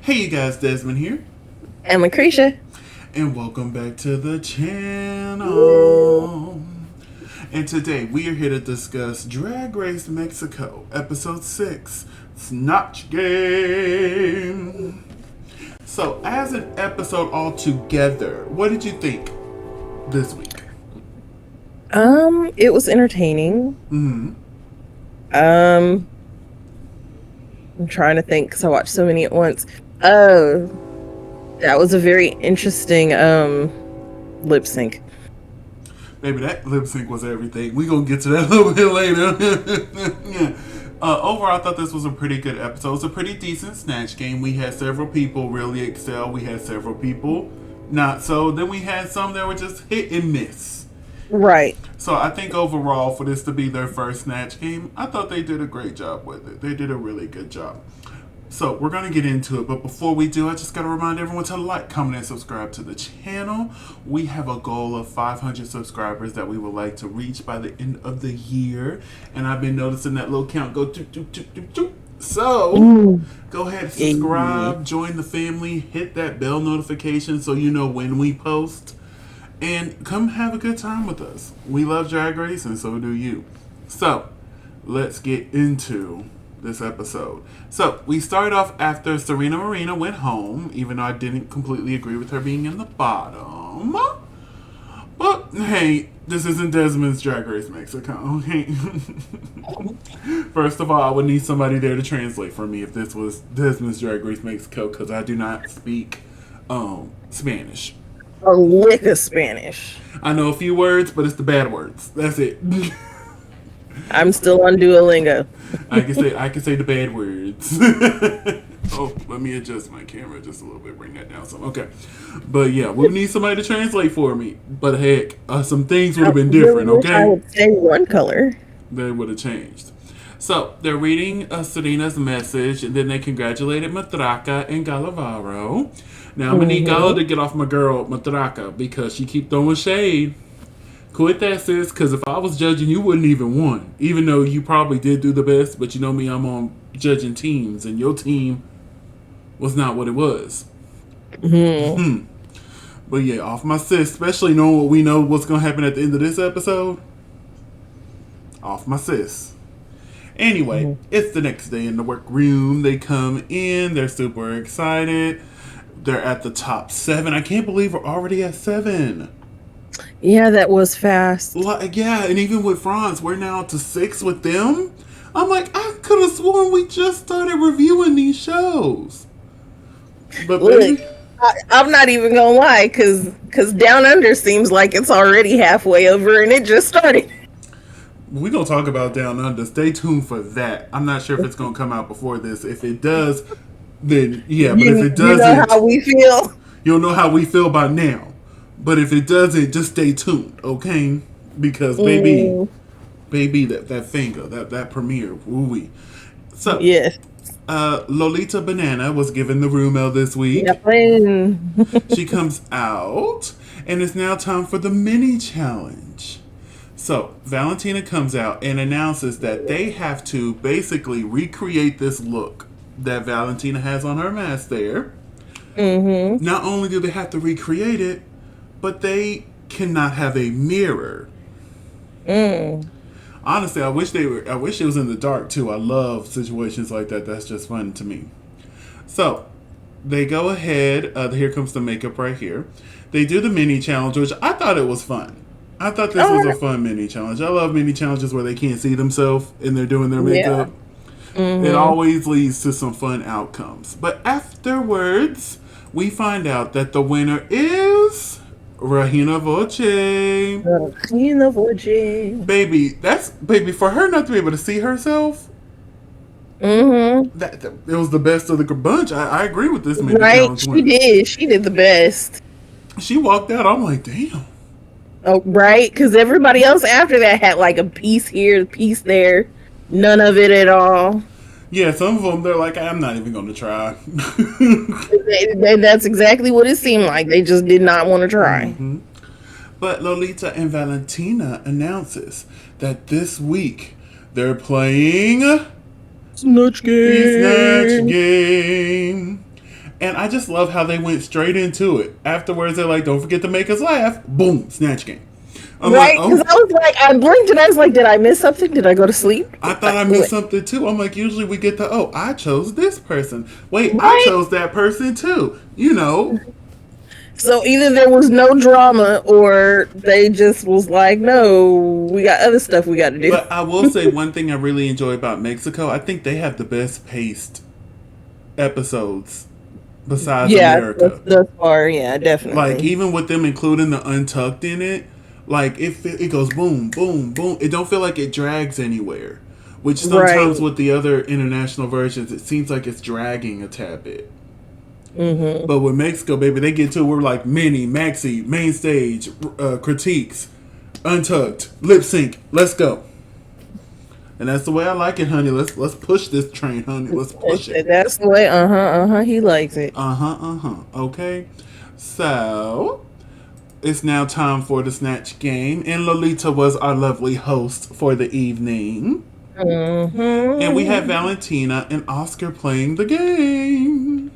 Hey you guys, Desmond here, And LaCresha. and welcome back to the channel. And today we are here to discuss Drag Race Mexico, Episode 6, Snatch Game. So, as an episode altogether, what did you think this week? It was entertaining. Mm-hmm. I'm trying to think because I watched so many at once. Oh, that was a very interesting lip sync. Maybe that lip sync was everything. We gonna get to that a little bit later. Yeah. Overall, I thought this was a pretty good episode. It was a pretty decent snatch game. We had several people really excel. We had several people not so. Then we had some that were just hit and miss. Right. So I think overall, for this to be their first snatch game, I thought they did a great job with it. They did a really good job. So we're going to get into it, but before we do, I just got to remind everyone to like, comment, and subscribe to the channel. We have a goal of 500 subscribers that we would like to reach by the end of the year, and I've been noticing that little count go doop, doop, doop, doop, doop. So go ahead and subscribe, join the family, hit that bell notification so you know when we post, and come have a good time with us. We love Drag Race, and so do you. So let's get into this episode. So we start off after Serena Marina went home, even though I didn't completely agree with her being in the bottom. But hey, this isn't Desmond's Drag Race Mexico. Okay. First of all, I would need somebody there to translate for me if this was Desmond's Drag Race Mexico, because I do not speak Spanish. A lick of Spanish. I know a few words, but it's the bad words. That's it. I'm still on Duolingo. I can say the bad words. Oh, let me adjust my camera just a little bit, bring that down some. Okay. But yeah, we need somebody to translate for me. But heck, some things would have been different, okay? I would say one color. They would have changed. So they're reading Serena's message, and then they congratulated Matraca and Galavaro. Now I'm gonna need Gala to get off my girl Matraca because she keep throwing shade. Quit that, sis, because if I was judging, you wouldn't even won. Even though you probably did do the best, but you know me, I'm on judging teams, and your team was not what it was. But yeah, off my sis, especially knowing what we know what's going to happen at the end of this episode. Off my sis. Anyway, it's the next day in the workroom. They come in, they're super excited. They're at the top 7. I can't believe we're already at 7. Yeah, that was fast. Yeah, and even with France, we're now to 6 with them. I'm like, I could have sworn we just started reviewing these shows. But Look, I'm not even gonna lie, because Down Under seems like it's already halfway over and it just started. we're going to talk about Down Under. Stay tuned for that. I'm not sure if it's going to come out before this. If it does, then yeah. But if it doesn't, you know how we feel. you'll know how we feel by now. But if it doesn't, just stay tuned, okay? Because baby, that finger, that premiere, woo-wee. So, Yes. Lolita Banana was given the room L this week. Yep. She comes out, and it's now time for the mini challenge. So, Valentina comes out and announces that they have to basically recreate this look that Valentina has on her mask there. Not only do they have to recreate it, but they cannot have a mirror. Honestly, I wish it was in the dark too. I love situations like that. That's just fun to me. So they go ahead. Here comes the makeup right here. They do the mini challenge, which I thought it was fun. I thought this was a fun mini challenge. I love mini challenges where they can't see themselves and they're doing their makeup. It always leads to some fun outcomes. But afterwards, we find out that the winner is Regina Voce. Regina Voce. Baby, for her not to be able to see herself, that it was the best of the bunch. I agree with this mini Right, challenge winner. she did the best. She walked out, I'm like, damn. Oh, right, because everybody else after that had like a piece here, a piece there, none of it at all. Yeah, some of them, they're like, I'm not even going to try. That's exactly what it seemed like. They just did not want to try. But Lolita and Valentina announces that this week they're playing Snatch the Snatch Game. And I just love how they went straight into it. Afterwards, they're like, don't forget to make us laugh. Boom, Snatch Game. I'm like, Right? Because oh, I was like, I blinked and I was like, did I miss something? Did I go to sleep? I thought I missed something too. I'm like, usually we get the, oh, I chose this person. Wait, I Right? chose that person too. You know. So either there was no drama or they just was like, no, we got other stuff we got to do. But I will say one thing I really enjoy about Mexico. I think they have the best paced episodes besides Yeah, America. thus far, yeah, Like definitely. even with them including the untucked in it, like it goes boom, boom, boom. It don't feel like it drags anywhere. Which Right. sometimes with the other international versions, it seems like it's dragging a tad bit. Mm-hmm. But with Mexico, baby, they get to we're like mini, maxi, main stage, critiques, untucked, lip sync. Let's go. And that's the way I like it, honey. Let's push this train, honey. Let's push it. That's the way. He likes it. Okay. So it's now time for the Snatch game, and Lolita was our lovely host for the evening. And we had Mm-hmm. Valentina and Oscar playing the game.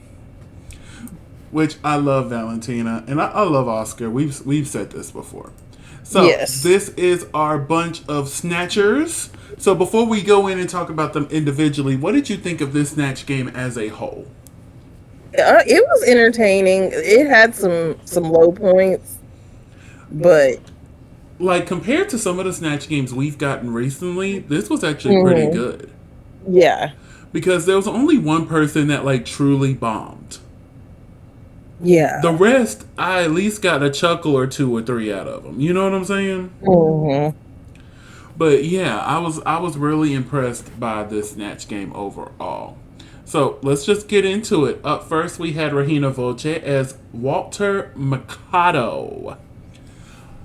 Which I love Valentina and I love Oscar. We've said this before. So Yes. this is our bunch of snatchers. So before we go in and talk about them individually, what did you think of this snatch game as a whole? It was entertaining. It had some low points, but Like compared to some of the snatch games we've gotten recently, this was actually pretty mhm, good. yeah, Because there was only one person that like truly bombed. The yeah. rest, I at least got a chuckle or two or three out of them. You know what I'm saying? Hmm. But yeah, I was really impressed by this snatch game overall. So let's just get into it. Up first, we had Regina Voce as Walter Mikado.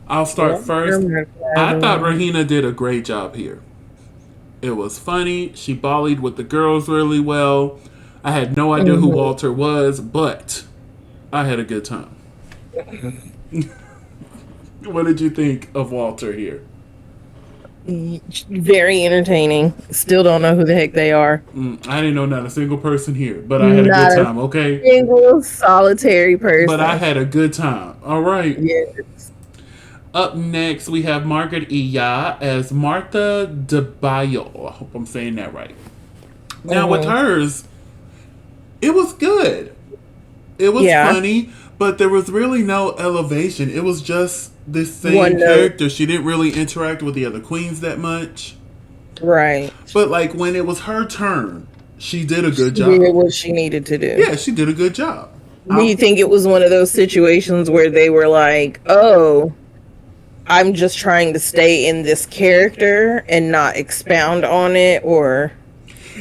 I'll start first. I thought Regina did a great job here. It was funny. She volleyed with the girls really well. I had no idea who Hmm. Walter was, but I had a good time. What did you think of Walter here? Very entertaining. Still don't know who the heck they are. I didn't know not a single person here, but I had a good Not a time, okay? single solitary But I person. had a good time. All right. Yes. Up next, we have Margaret Iya as Martha DeBayo. I hope I'm saying that right. Now, with Hmm. hers, it was good. It was Yeah. funny, but there was really no elevation. It was just this same One note. character. She didn't really interact with the other queens that much. Right. But, like, when it was her turn, she did a good She did job. what she needed to do. Yeah, she did a good job. Do you think it was one of those situations where they were like, oh, I'm just trying to stay in this character and not expound on it? Or,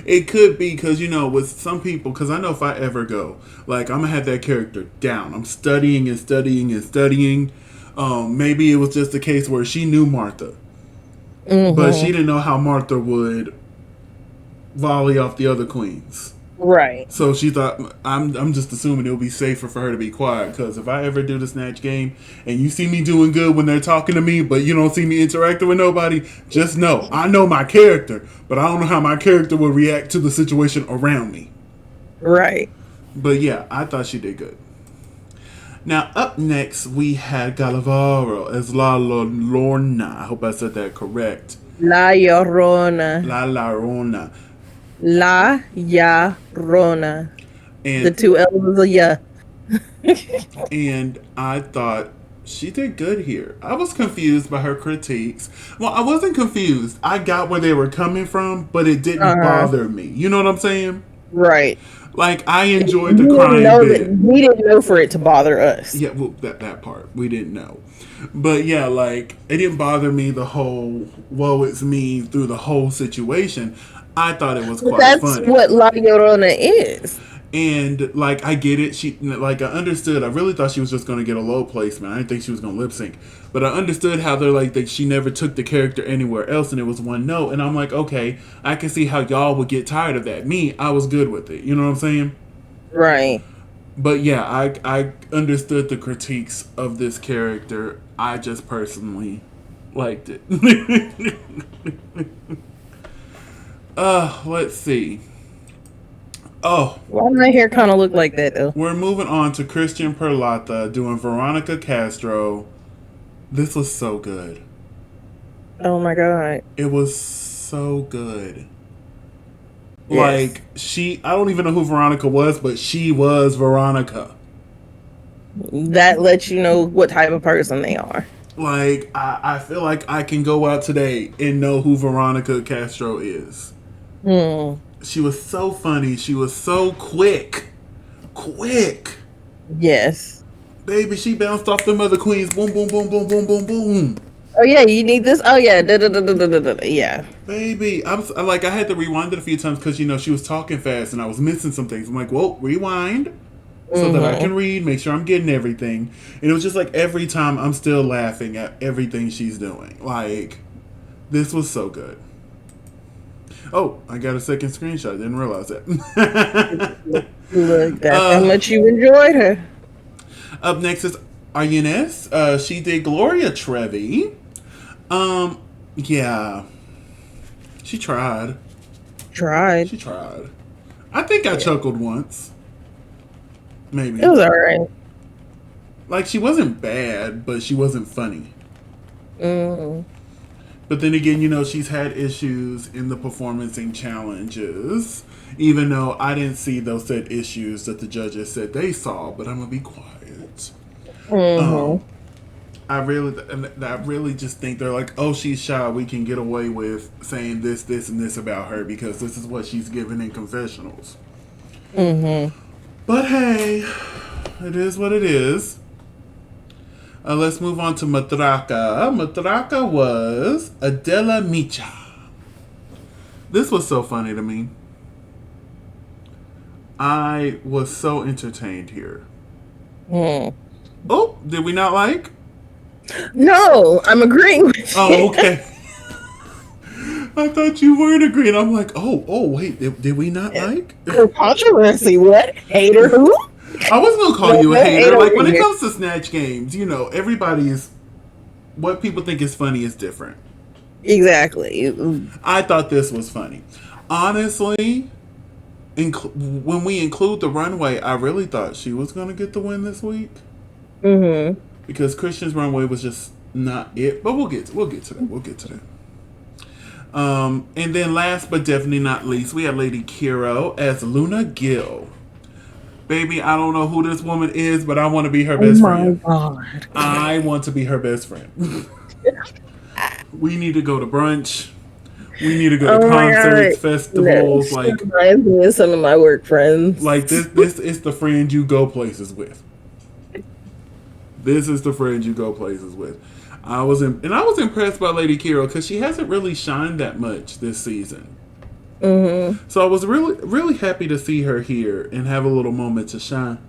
It could be because, with some people, because I know if I ever go, like, I'm going to have that character down. I'm studying and studying and studying. Maybe it was just a case where she knew Martha, but she hmm, didn't know how Martha would volley off the other queens. right, So she thought, I'm just assuming it'll be safer for her to be quiet, because if I ever do the snatch game and you see me doing good when they're talking to me, but you don't see me interacting with nobody, just know I know my character, but I don't know how my character will react to the situation around me. right. But yeah, I thought she did good. Now up next we had Galavaro as La Lorna. I hope I said that correct. La Llorona. La Lorna. La Llorona. The And two L's of ya. and I thought she did good here. I was confused by her critiques. Well, I wasn't confused. I got where they were coming from, but it didn't Uh-huh. bother me. You know what I'm saying? Right. Like I enjoyed We the didn't crying know that bit. we didn't know for it to bother us. Yeah, well, that part we didn't know, but yeah, like it didn't bother me the whole "woe it's me" through the whole situation. I thought it was But quite that's funny, what La Llorona is. and like I get it. She like I understood. I really thought she was just gonna get a low placement. I didn't think she was gonna lip sync, but I understood how they're like that. She never took the character anywhere else, and it was one note. And I'm like, okay, I can see how y'all would get tired of that. Me, I was good with it. You know what I'm saying? Right. But yeah, I understood the critiques of this character. I just personally liked it. Let's see. Oh, Why my hair kind of look like that though? we're moving on to Christian Perlata doing Veronica Castro. This was so good. Oh my god. It was so good. Yes. Like, I don't even know who Veronica was, but she was Veronica. That lets you know what type of person they are. Like, I feel like I can go out today and know who Veronica Castro is. Hmm. She was so funny. She was so quick. Quick. Yes. Baby, she bounced off them other queens. Boom, boom, boom, boom, boom, boom, boom. Oh yeah, you need this. Oh yeah. Yeah. Baby, like, I had to rewind it a few times because, she was talking fast and I was missing some things. I'm like, well, rewind so that I can read, make sure I'm getting everything. And it was just like every time I'm still laughing at everything she's doing. Like, this was so good. Oh, I got a second screenshot. Didn't realize that. Look, that's how much you enjoyed her. Up next is Aryannis. She did Gloria Trevi. Yeah. She tried. Tried. She tried. I think I chuckled once. Maybe. It was alright. Like, she wasn't bad, but she wasn't funny. Mm. But then again, she's had issues in the performancing challenges. Really though, I didn't see those said issues that the judges said they saw, but I'm gonna be quiet. I really just think they're like, oh, she's shy. We can get away with saying this, this, and this about her because this is what she's given in confessionals. But hey, it is what it is. Let's move on to Matraca. Matraca was Adela Micha. This was so funny to me. I was so entertained here. Oh, did we not like? No, I'm agreeing with you. Oh, okay. I thought you weren't agreeing. I'm like, oh, wait, did we not like? Controversy, what? Hater who? I wasn't going to call you a hater. Like, when it comes to Snatch games, everybody's, what people think is funny is different. Exactly. I thought this was funny. Honestly, when we include the Runway, I really thought she was going to get the win this week. Because Christian's Runway was just not it. But we'll get to that. And then last but definitely not least, we have Lady Kiro as Luna Gill. Baby, I don't know who this woman is, but I want to be her best friend. Oh my God. I want to be her best friend. We need to go to brunch. We need to go to concerts, festivals. No, like, reminds me of some of my work friends. Like, this is the friend you go places with. This is the friend you go places with. I was impressed by Lady Kiro because she hasn't really shined that much this season. So I was really, really happy to see her here and have a little moment to shine.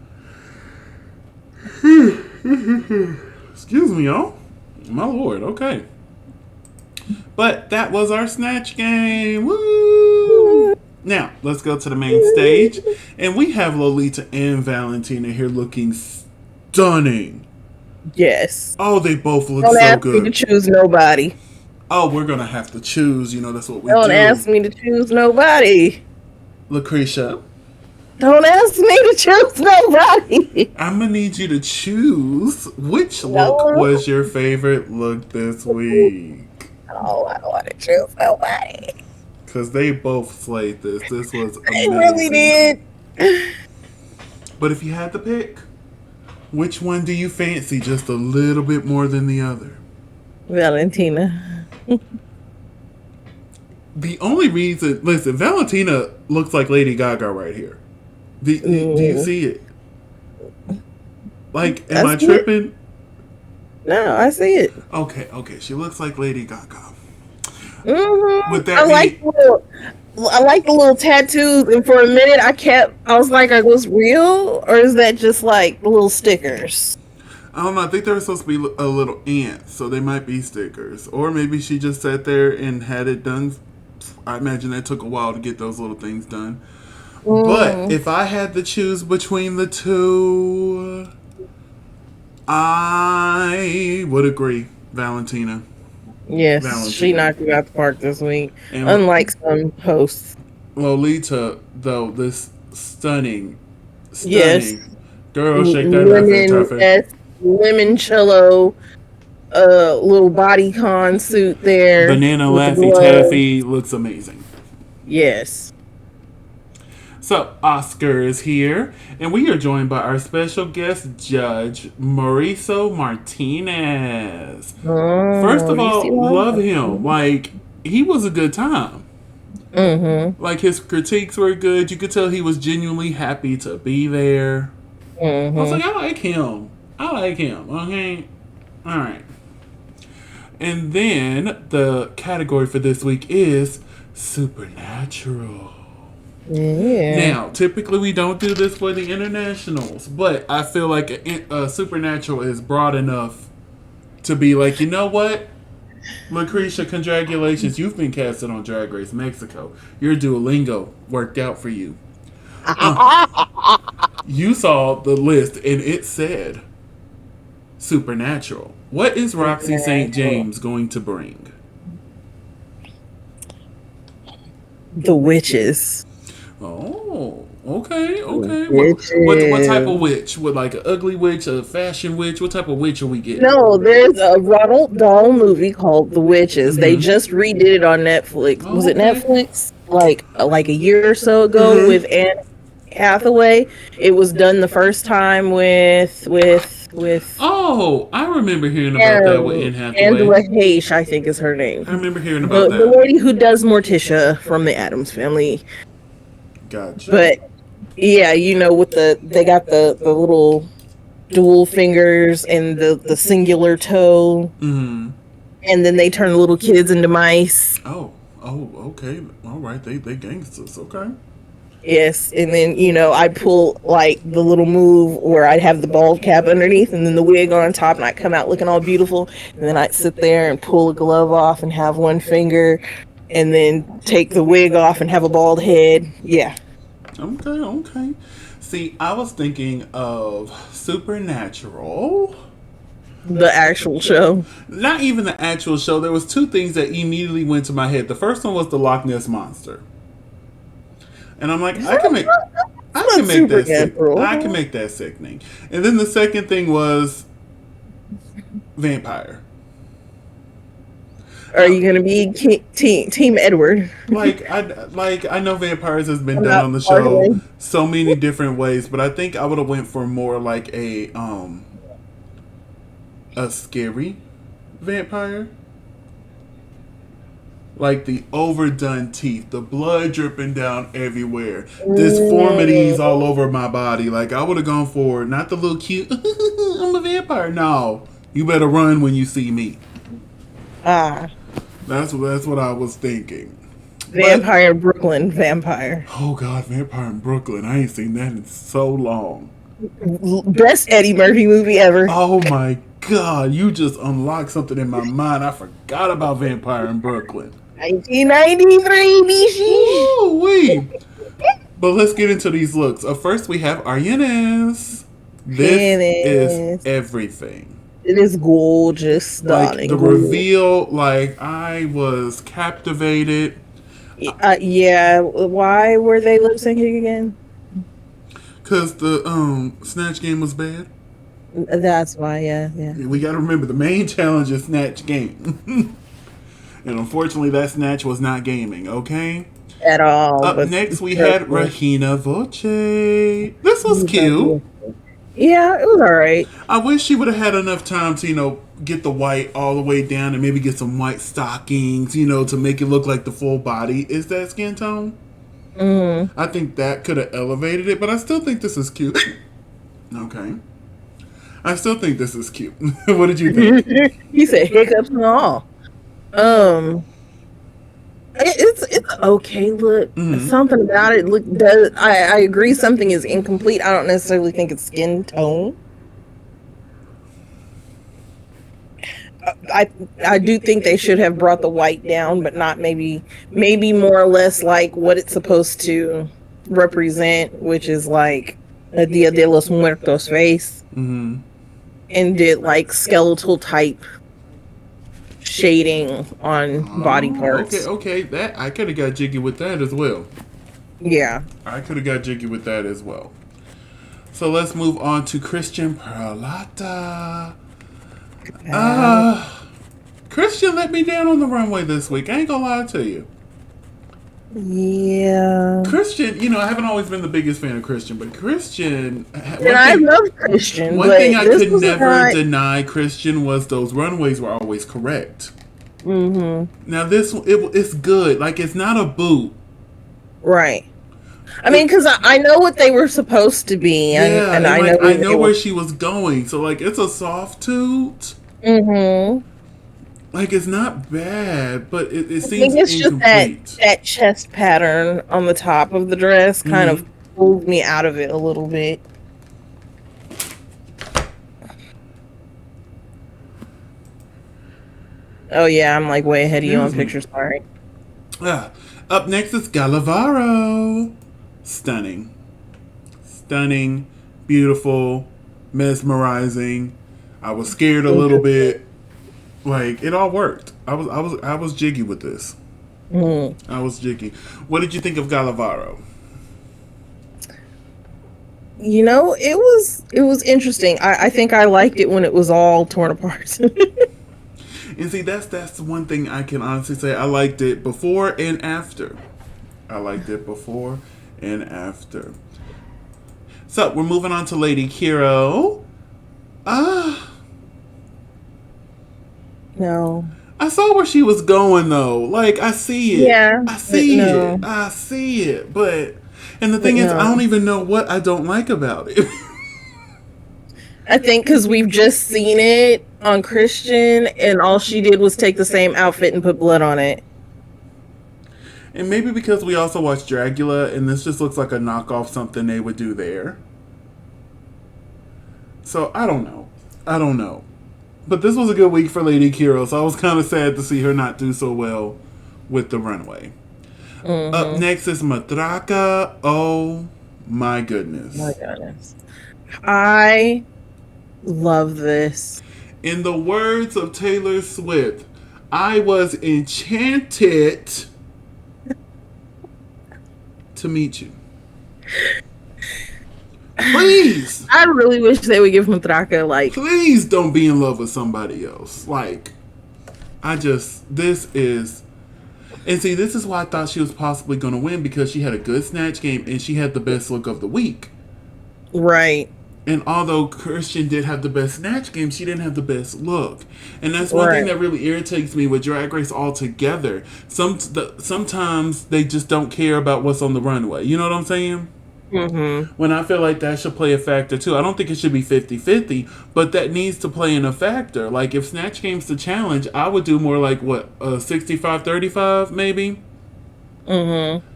Excuse me, y'all. My lord, okay. But that was our Snatch game. Woo! Now, let's go to the main stage. And we have Lolita and Valentina here looking stunning. Yes. Oh, they both look so good. Don't ask me to choose nobody. Oh, we're going to have to choose. That's what we do. Don't ask me to choose nobody. LaCresha. Don't ask me to choose nobody. I'm going to need you to choose which look was your favorite look this week. Oh, I don't want to choose nobody. Because they both slayed this. This was amazing. They really did. But if you had to pick, which one do you fancy just a little bit more than the other? Valentina. The only reason... Listen, Valentina looks like Lady Gaga right here. Do you see it? Like, am I tripping? No, I see it. Okay. She looks like Lady Gaga. With that, I like the little tattoos, and for a minute I was like, are those real, or is that just like little stickers? I don't know. I think they were supposed to be a little ants, so they might be stickers. Or maybe she just sat there and had it done. I imagine that took a while to get those little things done. But if I had to choose between the two, I would agree, Valentina. Yes, Valentina. She knocked it out the park this week. And unlike some hosts. Lolita, though, this stunning. Yes. Stunning. Girl, shake that ass in traffic. Limoncello, little bodycon suit there Banana with the Laffy gloves. Taffy looks amazing. Yes. So, Oscar is here, and we are joined by our special guest judge, Mauricio Martinez. First of Oh, you see all, why? love him. Like, he was a good time. Mm-hmm. Like, his critiques were good. You could tell he was genuinely happy to be there. I was like, Mm-hmm. I like him. I like him. Okay. All right. And then the category for this week is Supernatural. Yeah. Now, typically we don't do this for the internationals, but I feel like a Supernatural is broad enough to be like, you know what? LaCresha, congratulations. You've been casted on Drag Race Mexico. Your Duolingo worked out for you. You saw the list and it said Supernatural. What is Roxy St. Supernatural. James going to bring? The witches. Oh, okay, okay. What type Witches. of witch? Would like an ugly witch, a fashion witch? What type of witch are we getting? No, there's a Ronald Dahl movie called The Witches. They Mm-hmm. just redid it on Netflix. Was Oh, it okay. Netflix? Like a year or so ago Mm-hmm. with Anne Hathaway. It was done the first time with Oh, I remember hearing about that with Anne Angela Hathaway. Hayes, I think is her I name. remember hearing about The that. lady who does Morticia from the Addams Family. Gotcha. But yeah, with they got the little dual fingers and the singular toe, Mm-hmm. and then they turn the little kids into mice. Oh, okay. All right, they gangsters. Okay. Yes, and then I'd pull like the little move where I'd have the bald cap underneath and then the wig on top, and I'd come out looking all beautiful, and then I'd sit there and pull a glove off and have one finger, and then take the wig off and have a bald head. Yeah. Okay, okay. See, I was thinking of Supernatural. The actual show. Not even the actual show. There was two things that immediately went to my head. The first one was the Loch Ness monster, and I'm like, I can make Not that sick. supernatural. I can make that sickening. And then the second thing was vampire. Are you gonna be team Edward? I know vampires has been I'm done not on the show arguing. so many different ways, but I think I would have went for more like a scary vampire. Like the overdone teeth, the blood dripping down everywhere, disformities all over my body. Like I would have gone for not the little cute, I'm a vampire. No, you better run when you see me. Ah, That's what I was thinking. vampire Brooklyn vampire. Oh God, Vampire in Brooklyn. I ain't seen that in so long. Best Eddie Murphy movie ever. Oh my God, you just unlocked something in my mind. I forgot about Vampire in Brooklyn. 1993, Bishi. Ooh wee. But let's get into these looks. First, we have Aryenis. This is everything. It is gorgeous, Like darling. the reveal, like I was captivated. Yeah. Why were they lip syncing again? Cause the Snatch game was bad. That's why. Yeah. We got to remember the main challenge is Snatch game. And unfortunately, that Snatch was not gaming, okay? At all. Up next, we had Regina Voce. This was cute. Yeah, it was alright. I wish she would have had enough time to, get the white all the way down and maybe get some white stockings, to make it look like the full body. Is that skin tone? I think that could have elevated it, but I still think this is cute. Okay. I still think this is cute. What did you think? He said hiccups and all. It's okay. Look, something about it. I agree. Something is incomplete. I don't necessarily think it's skin tone. I do think they should have brought the white down, but not maybe more or less like what it's supposed to represent, which is like a Dia de los Muertos face, and did like skeletal type shading on body parts. Okay, that I could have got jiggy with that as well. Yeah. I could have got jiggy with that as well. So let's move on to Christian Peralta. Uh, Christian let me down on the runway this week. I ain't gonna lie to you. yeah. Christian, I haven't always been the biggest fan of Christian, but Christian, And I love Christian, one but thing I this could was never not. deny Christian was those runways were always correct. Mm-hmm. Now it's good. Like, it's not a boot. Right. I mean, because I know what they were supposed to be, Yeah, and and I know like I where they know were. where she was going. So like it's a soft toot. Mm-hmm. Like, it's not bad, but it I think seems it's just that incomplete. that chest pattern on the top of the dress kind of Hmm. pulled me out of it a little bit. Oh yeah, I'm like way ahead of you on Excuse me. pictures. Sorry. Ah, up next is Galavaro. Stunning, stunning, beautiful, mesmerizing. I was scared a little bit. Like, it all worked. I was jiggy with this. Mm. I was jiggy. What did you think of Galavaro? It was interesting. I think I liked it when it was all torn apart. And see, that's one thing I can honestly say. I liked it before and after. I liked it before and after. So we're moving on to Lady Kiro. Ah, No. I saw where she was going though. Like, I see it. Yeah, I but see it. no. I see it. And the But thing is, I don't no. even know what I don't like about it. I think because we've just seen it on Christian, and all she did was take the same outfit and put blood on it. And maybe because we also watched Dragula, and this just looks like a knockoff something they would do there. So I don't know. I don't know. But this was a good week for Lady Kiro, so I was kind of sad to see her not do so well with the runway. Up Mm-hmm. next is Matraka. Oh my My goodness. goodness. I love this. In the words of Taylor Swift, I was enchanted to meet you. Please, I really wish they would give Matraka like. please don't be in love with somebody else. Like, this is. And see, this is why I thought she was possibly going to win, because she had a good snatch game and she had the best look of the week. Right. And although Christian did have the best snatch game, she didn't have the best look. And that's one thing Right. that really irritates me with Drag Race altogether. Sometimes they just don't care about what's on the runway. You know what I'm saying? Mm-hmm. When I feel like that should play a factor too. I don't think it should be 50-50, but that needs to play in a factor. Like, if Snatch Game's the challenge, I would do more like, what, 65-35 maybe? Mm-hmm.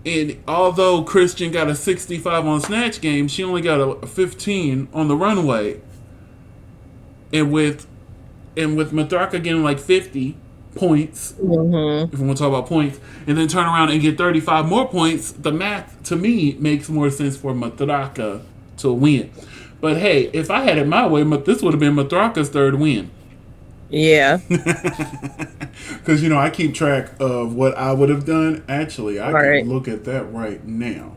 And although Christian got a 65 on Snatch Game, she only got a 15 on the runway. And with Matraka getting like 50 points, Mm-hmm. if we want to talk about points, and then turn around and get 35 more points, the math to me makes more sense for Matraka to win. But hey, if I had it my way, this would have been Matraka's third win. Yeah. Because, I keep track of what I would have done. Actually, I All can right. look at that right now.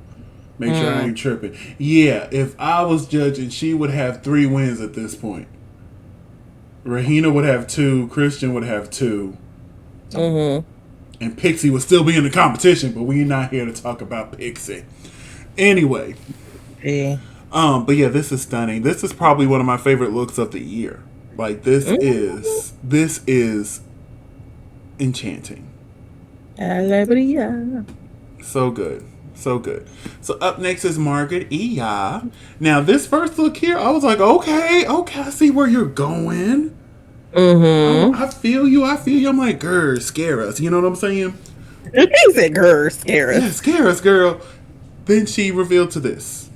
Make sure I ain't tripping. Yeah, if I was judging, she would have 3 wins at this point. Rahina would have 2, Christian would have 2, Mm-hmm. and Pixie would still be in the competition, but we're not here to talk about Pixie. Anyway, Yeah. but yeah, this is stunning. This is probably one of my favorite looks of the year. Like, this is enchanting. Alegría. So good. So good. So up next is Margaret Iya. Now, this first look here, I was like, okay, I see where you're going. Mm-hmm. I feel you. I'm like, girl, scare us. You know what I'm saying? He said, "Girl, scare Yeah, us." scare us, girl. Then she revealed to this.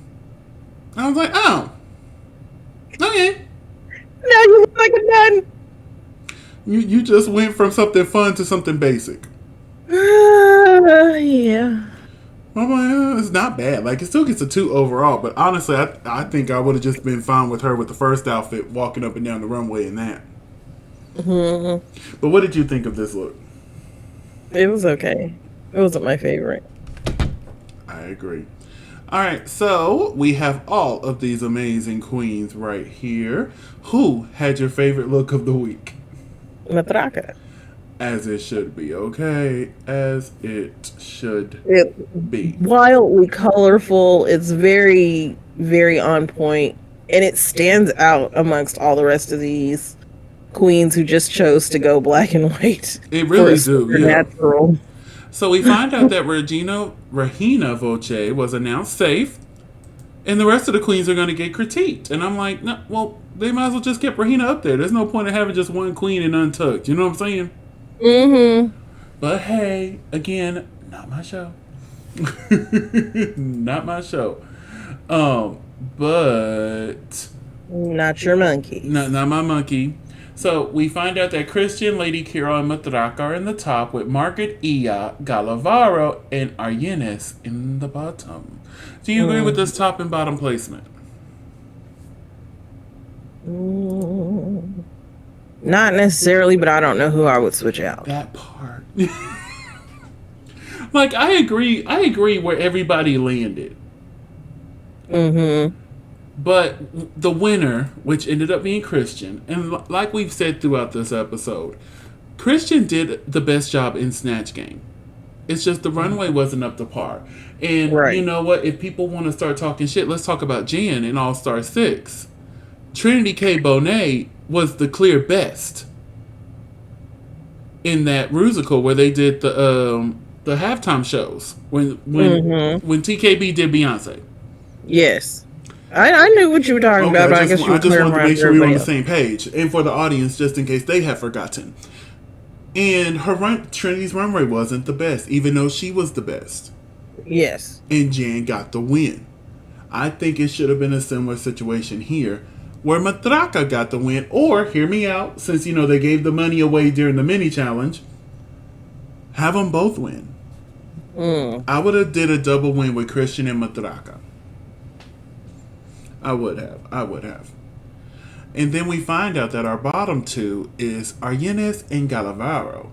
I was like, oh, okay. Now you look like a nun. You just went from something fun to something basic. Yeah. I'm like, it's not bad. Like, it still gets a 2 overall, but honestly, I think I would have just been fine with her with the first outfit, walking up and down the runway in that. Mm-hmm. But what did you think of this look? It was okay. It wasn't my favorite. agree. All right, so we have all of these amazing queens right here. Who had your favorite look of the week? Matraka. As it should be, okay? As it should It be. wildly colorful. It's very, very on point, and it stands out amongst all the rest of these queens who just chose to go black and white It for a really do, yeah. supernatural. So we find out that Regina Voce was announced safe, and the rest of the queens are going to get critiqued. And I'm like, no, well, they might as well just keep Regina up there. There's no point in having just one queen and untucked. You know what I'm saying? Mm-hmm. But hey, again, not my show. Not my show. But Not your monkey. not my monkey. So we find out that Christian, Lady Kira, and Matraka are in the top with Margaret, Iya, Galavaro, and Aryenis in the bottom. Do you agree with this top and bottom placement? Not necessarily, but I don't know who I would switch out. That part. Like, I agree where everybody landed. Mm-hmm. But the winner, which ended up being Christian, and like we've said throughout this episode, Christian did the best job in Snatch Game. It's just the runway wasn't up to par. And you know what? If people want to start talking shit, let's talk about Jan in All-Star 6. Trinity K. Bonet was the clear best in that musical where they did the halftime shows when TKB did Beyonce. Yes. I knew what you were talking about, but I guess you were I just wanted to make sure we were on the else. same page. And for the audience, just in case they have forgotten. And Trinity's runway wasn't the best, even though she was the best. Yes. And Jan got the win. I think it should have been a similar situation here, where Matraka got the win. Or, hear me out, since, they gave the money away during the mini challenge, have them both win. I would have did a double win with Christian and Matraka. I would have. And then we find out that our bottom two is Aryenis and Galavaro.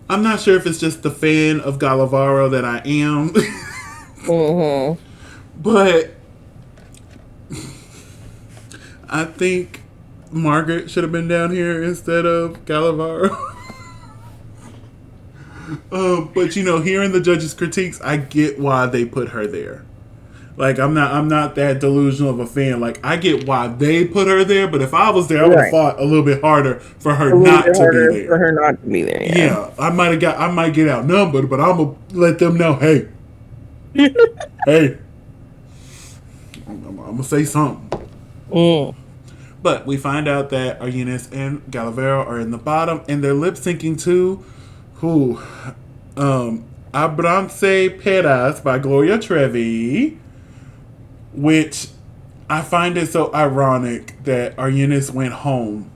I'm not sure if it's just the fan of Galavaro that I am. But I think Margaret should have been down here instead of Galavaro. But hearing the judges' critiques, I get why they put her there. Like, I'm not that delusional of a fan. Like, I get why they put her there, but if I was there, I would have fought a little bit harder for her not to be there. For her not to be there. Yeah, I might get outnumbered, but I'm gonna let them know, hey, hey, I'm gonna say something. But we find out that Aryenis and Galavero are in the bottom, and they're lip syncing to Abrance Perez by Gloria Trevi, which I find it so ironic that Aryenis went home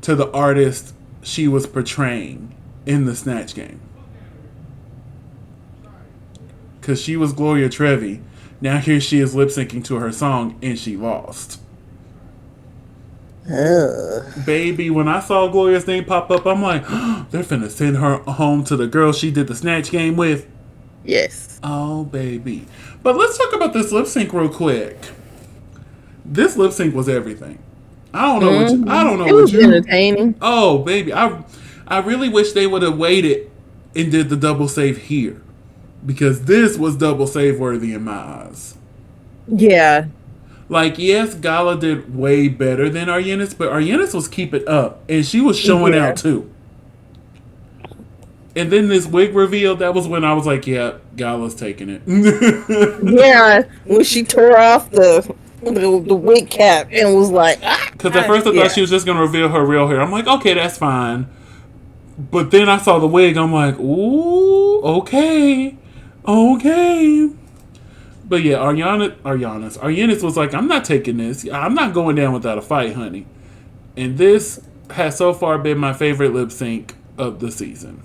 to the artist she was portraying in the Snatch Game. Because she was Gloria Trevi. Now here she is lip syncing to her song, and she lost. Baby, when I saw Gloria's name pop up, I'm like, they're finna send her home to the girl she did the Snatch Game with. Yes. Oh, baby. But let's talk about this lip sync real quick. This lip sync was everything. I don't know it was entertaining. Oh, baby. I really wish they would have waited and did the double save here. Because this was double save worthy in my eyes. Yeah. Like, yes, Gala did way better than Aryenis, but Aryenis was keeping up, and she was showing out too. And then this wig reveal, that was when I was like, yeah, Gala's taking it. Yeah, when she tore off the wig cap and was like, because at first I thought she was just going to reveal her real hair. I'm like, okay, that's fine. But then I saw the wig, I'm like, ooh, okay. But yeah, Aryenis was like, I'm not taking this. I'm not going down without a fight, honey. And this has so far been my favorite lip sync of the season.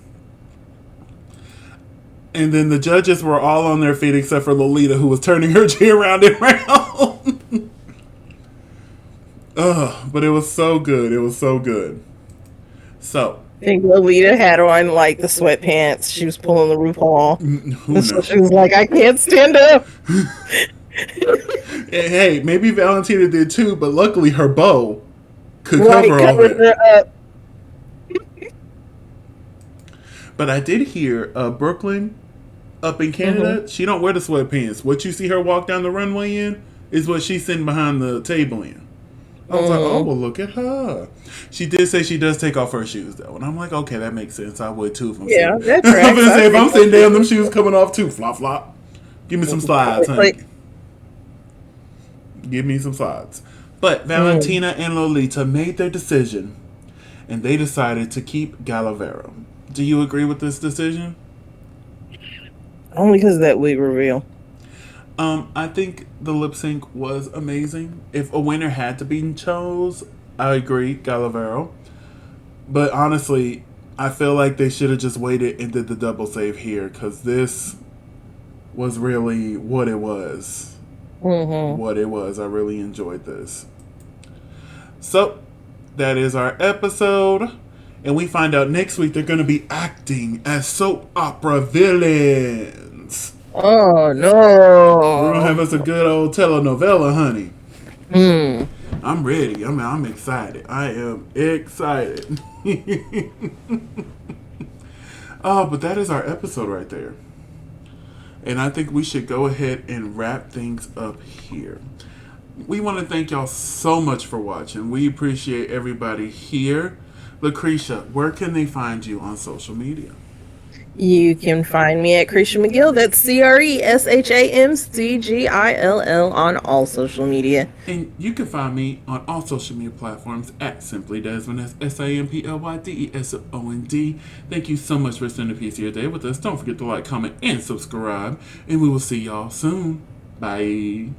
And then the judges were all on their feet except for Lolita, who was turning her chair round and round. But it was so good. So, I think Lolita had on like the sweatpants. She was pulling the RuPaul. Who And so knows? she was like, I can't stand up. Hey, maybe Valentina did too, but luckily her bow could Right, cover all covered that. her up. But I did hear Brooklyn up in Mm-hmm. Canada, she don't wear the sweatpants. What you see her walk down the runway in is what she's sitting behind the table in. I was like, oh, Mm-hmm. well, look at her. She did say she does take off her shoes, though. And I'm like, okay, that makes sense. I would, too, if I'm Yeah, sitting. that I'm going tracks. to I say, if take I'm my sitting down, them shoes. shoes coming off, too. Flop, flop. Give me some slides, honey. Like, Give me some slides. But mm, Valentina and Lolita made their decision, and they decided to keep Galavero. Do you agree with this decision? only because of that wig reveal. I think the lip sync was amazing. If a winner had to be chose, I agree, Galavero. But honestly, I feel like they should have just waited and did the double save here because this was really what it was. Mm-hmm. What it was. I really enjoyed this. So, that is our episode. And we find out next week they're going to be acting as soap opera villains. Oh We're going to have no. us a good old telenovela, honey. Hmm. I'm ready. I'm excited. I am excited. Oh, but that is our episode right there. And I think we should go ahead and wrap things up here. We want to thank y'all so much for watching. We appreciate everybody here. LaCresha, where can they find you on social media? You can find me at Cresha McGill. That's CRESHAMCGILL on all social media. And you can find me on all social media platforms at Simply Desmond. That's SIMPLYDESOND. Thank you so much for spending a piece of your day with us. Don't forget to like, comment, and subscribe. And we will see y'all soon. Bye.